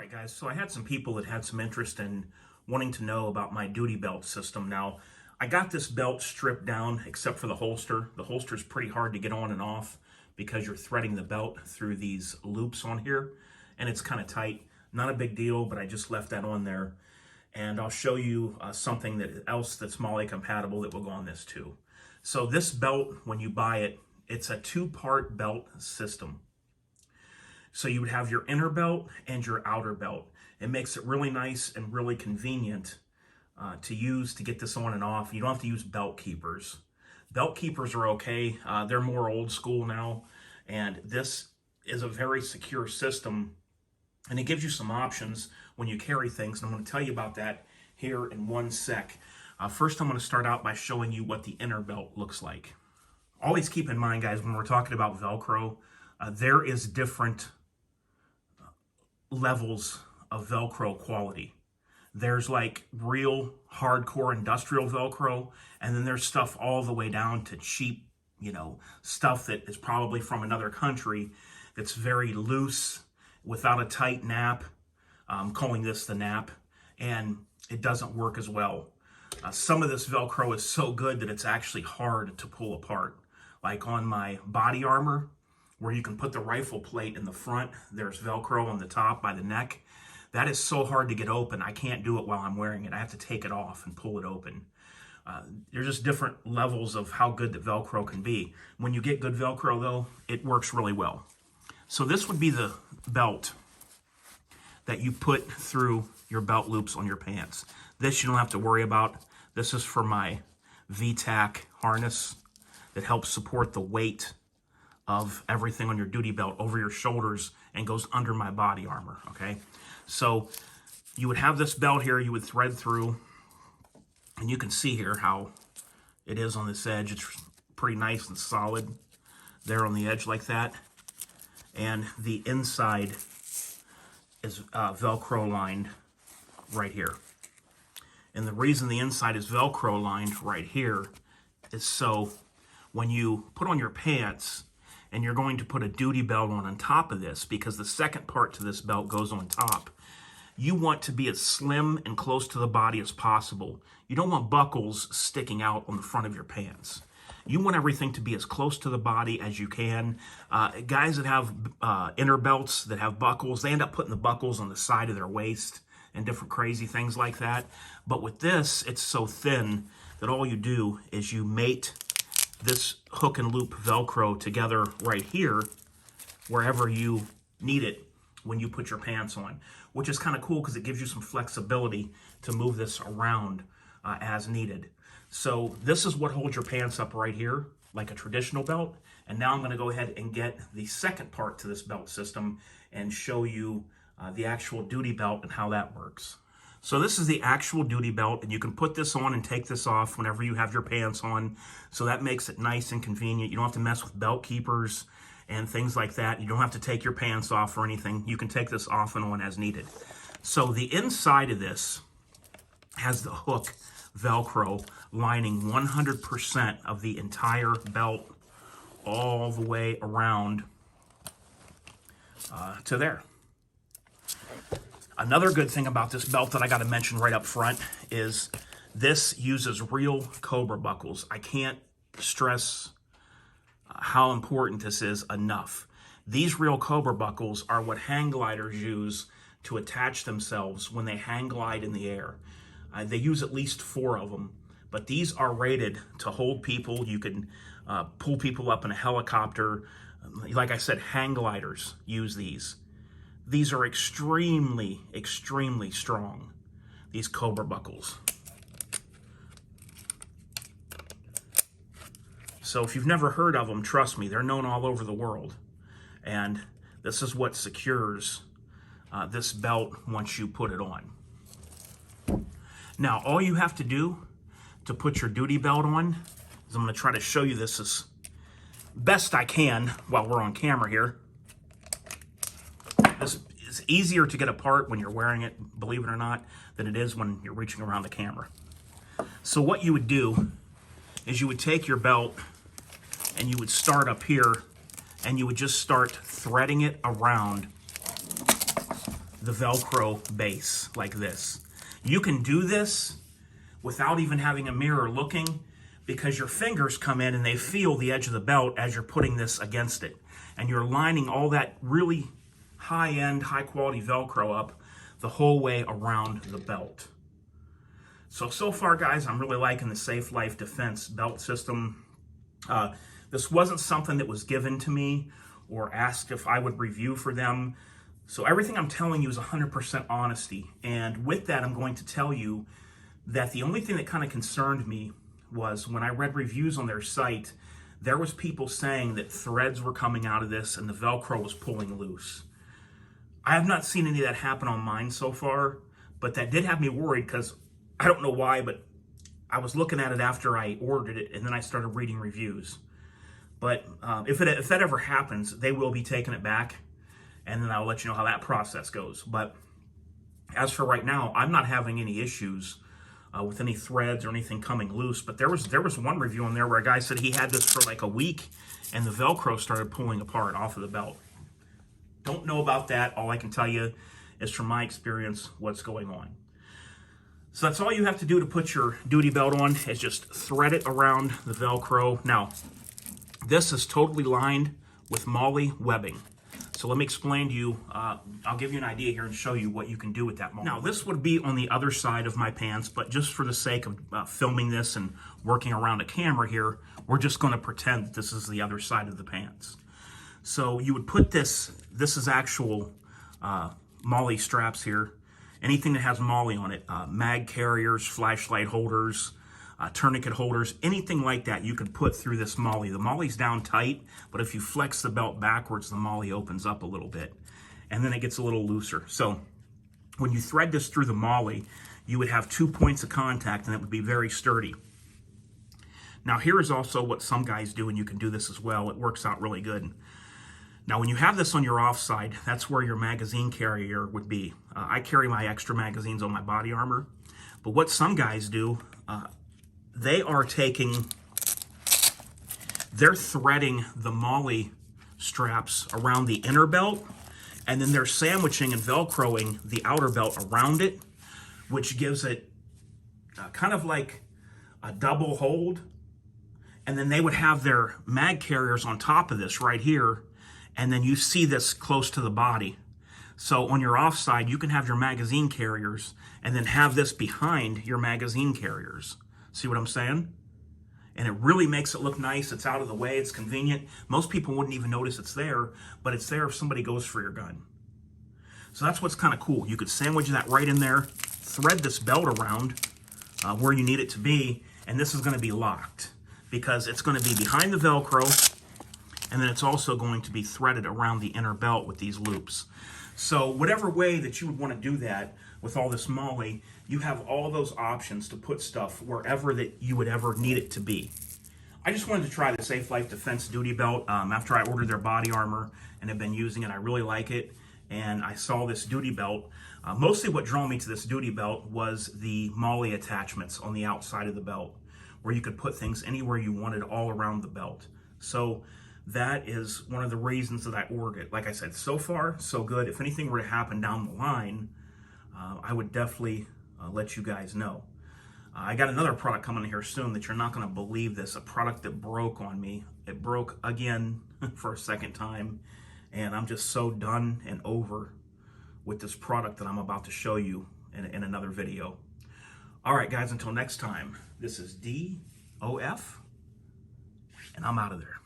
right, guys, so I had some people that had some interest in wanting to know about my duty belt system. Now, I got this belt stripped down except for the holster. The holster is pretty hard to get on and off because you're threading the belt through these loops on here, and it's kind of tight. Not a big deal, but I just left that on there. And I'll show you something else that's MOLLE compatible that will go on this too. So this belt, when you buy it, it's a two-part belt system. So you would have your inner belt and your outer belt. It makes it really nice and really convenient to use to get this on and off. You don't have to use belt keepers. Belt keepers are okay. They're more old school now. And this is a very secure system. And it gives you some options when you carry things. And I'm going to tell you about that here in one sec. First, I'm going to start out by showing you what the inner belt looks like. Always keep in mind, guys, when we're talking about Velcro, there is different levels of Velcro quality. There's like real hardcore industrial Velcro, and then there's stuff all the way down to cheap, stuff that is probably from another country that's very loose, without a tight nap. I'm calling this the nap, and it doesn't work as well. Some of this Velcro is so good that it's actually hard to pull apart. Like on my body armor, where you can put the rifle plate in the front, there's Velcro on the top by the neck. That is so hard to get open. I can't do it while I'm wearing it. I have to take it off and pull it open. There's just different levels of how good that Velcro can be. When you get good Velcro, though, it works really well. So this would be the belt that you put through your belt loops on your pants. This you don't have to worry about. This is for my VTAC harness that helps support the weight of everything on your duty belt over your shoulders and goes under my body armor, okay? So you would have this belt here, you would thread through, and you can see here how it is on this edge. It's pretty nice and solid there on the edge like that. And the inside is Velcro lined right here. And the reason the inside is Velcro lined right here is so when you put on your pants and you're going to put a duty belt on top of this, because the second part to this belt goes on top, you want to be as slim and close to the body as possible. You don't want buckles sticking out on the front of your pants. You want everything to be as close to the body as you can. Guys that have inner belts that have buckles, they end up putting the buckles on the side of their waist and different crazy things like that. But with this, it's so thin that all you do is you mate this hook and loop Velcro together right here, wherever you need it when you put your pants on, which is kind of cool because it gives you some flexibility to move this around as needed. So this is what holds your pants up right here, like a traditional belt. And now I'm going to go ahead and get the second part to this belt system and show you the actual duty belt and how that works. So this is the actual duty belt, and you can put this on and take this off whenever you have your pants on. So that makes it nice and convenient. You don't have to mess with belt keepers and things like that. You don't have to take your pants off or anything. You can take this off and on as needed. So the inside of this has the hook Velcro lining 100% of the entire belt all the way around to there. Another good thing about this belt that I got to mention right up front is this uses real Cobra buckles. I can't stress how important this is enough. These real Cobra buckles are what hang gliders use to attach themselves when they hang glide in the air. They use at least 4 of them, but these are rated to hold people. You can pull people up in a helicopter. Like I said, hang gliders use these. These are extremely, extremely strong, these Cobra buckles. So if you've never heard of them, trust me, they're known all over the world. And this is what secures this belt once you put it on. Now, all you have to do to put your duty belt on is I'm going to try to show you this as best I can while we're on camera here. This is easier to get apart when you're wearing it, believe it or not, than it is when you're reaching around the camera. So what you would do is you would take your belt and you would start up here and you would just start threading it around the Velcro base like this. You can do this without even having a mirror looking, because your fingers come in and they feel the edge of the belt as you're putting this against it. And you're lining all that really high-end, high-quality Velcro up the whole way around the belt. So far, guys, I'm really liking the Safelite Defense belt system. This wasn't something that was given to me or asked if I would review for them. So everything I'm telling you is 100% honesty. And with that, I'm going to tell you that the only thing that kind of concerned me was when I read reviews on their site, there was people saying that threads were coming out of this and the Velcro was pulling loose. I have not seen any of that happen on mine so far, but that did have me worried because I don't know why, but I was looking at it after I ordered it and then I started reading reviews. But if that ever happens, they will be taking it back, and then I'll let you know how that process goes. But as for right now, I'm not having any issues with any threads or anything coming loose. But there was one review on there where a guy said he had this for like a week and the Velcro started pulling apart off of the belt. Don't know about that. All I can tell you is from my experience what's going on. So that's all you have to do to put your duty belt on, is just thread it around the Velcro. Now, this is totally lined with MOLLE webbing. So let me explain to you, I'll give you an idea here and show you what you can do with that MOLLE. Now, this would be on the other side of my pants, but just for the sake of filming this and working around a camera here, we're just going to pretend that this is the other side of the pants. So you would put this is actual MOLLE straps here. Anything that has MOLLE on it, mag carriers, flashlight holders, tourniquet holders, anything like that you could put through this MOLLE. The MOLLE's down tight, but if you flex the belt backwards, the MOLLE opens up a little bit, and then it gets a little looser. So when you thread this through the MOLLE, you would have 2 points of contact, and it would be very sturdy. Now, here is also what some guys do, and you can do this as well. It works out really good. Now, when you have this on your offside, that's where your magazine carrier would be. I carry my extra magazines on my body armor, but what some guys do, they're threading the MOLLE straps around the inner belt, and then they're sandwiching and Velcroing the outer belt around it, which gives it kind of like a double hold. And then they would have their mag carriers on top of this right here, and then you see this close to the body. So on your offside, you can have your magazine carriers and then have this behind your magazine carriers. See what I'm saying? And it really makes it look nice. It's out of the way. It's convenient. Most people wouldn't even notice it's there, but it's there if somebody goes for your gun. So that's what's kind of cool. You could sandwich that right in there, thread this belt around where you need it to be, and this is going to be locked because it's going to be behind the Velcro, and then it's also going to be threaded around the inner belt with these loops. So whatever way that you would want to do that with all this MOLLE, you have all those options to put stuff wherever that you would ever need it to be. I just wanted to try the Safelite Defense Duty Belt after I ordered their body armor and have been using it. I really like it, and I saw this duty belt. Mostly what drew me to this duty belt was the MOLLE attachments on the outside of the belt, where you could put things anywhere you wanted all around the belt. So that is one of the reasons that I ordered it. Like I said, so far, so good. If anything were to happen down the line, I would definitely let you guys know. I got another product coming here soon that you're not going to believe this. A product that broke on me. It broke again for a second time. And I'm just so done and over with this product that I'm about to show you in another video. All right, guys, until next time, this is DOF, and I'm out of there.